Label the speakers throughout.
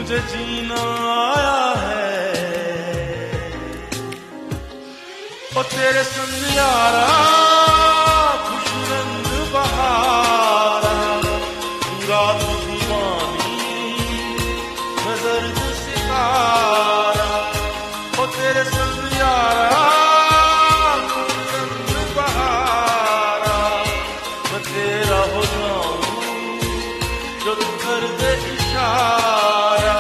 Speaker 1: मुझे जीना आया है। ओ तेरे संग यारा खुश रंग बहारा, पूरा तू दीवानी मैं दर्द सितारा। ओ तेरे संग यारा खुश रंग बहारा, मैं तेरा हो जाऊं जो तू कर दे इशारा।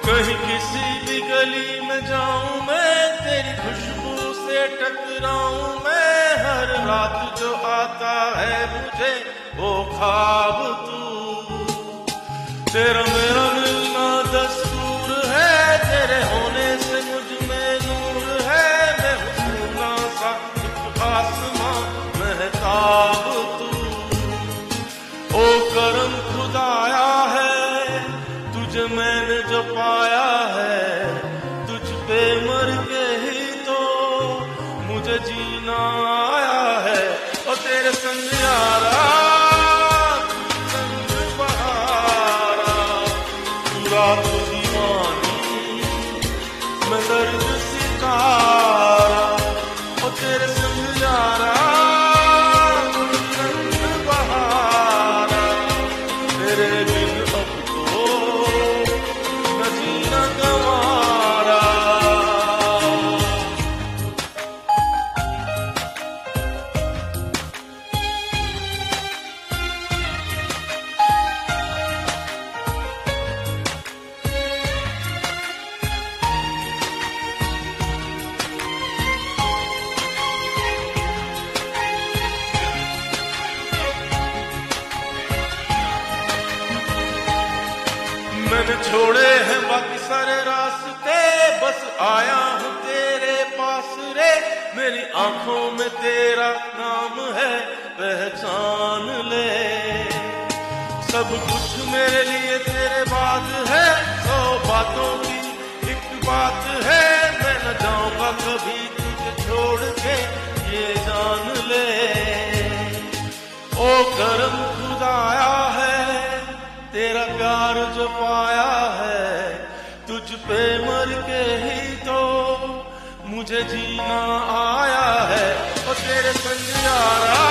Speaker 1: कहीं किसी भी गली में जाऊं मैं, तेरी खुशबू से टकराऊं मैं। हर रात जो आता है मुझे वो ख्वाब तू, तेरा मेरा मिलना दस्तूर है। तेरे होने से मुझ में नूर है, मैं हुस्ना सा एक आसमां महताब तू। ओ करम खुदाया है तुझे मैंने जो पाया है, तुझ पे मर के ही तो मुझे जीना आया है। और तेरे संग यारा संग बहारा, पूरा तो दीवानी मैं दर्द सितारा। और तेरे संग यारा संग बहारा, तेरे बिन अब तो न जीना गंवारा। मैंने छोड़े हैं बाकी सारे रास्ते, बस आया हूँ तेरे पास रे। मेरी आंखों में तेरा नाम है पहचान ले, सब कुछ मेरे लिए तेरे बाद है। 100 बातों की एक बात है, मैं न जाऊंगा कभी तुझे छोड़ के ये जान ले। ओ करम खुदाया है तेरा प्यार जो पाया है, तुझ पे मर के ही तो मुझे जीना आया है। और तेरे संग यारा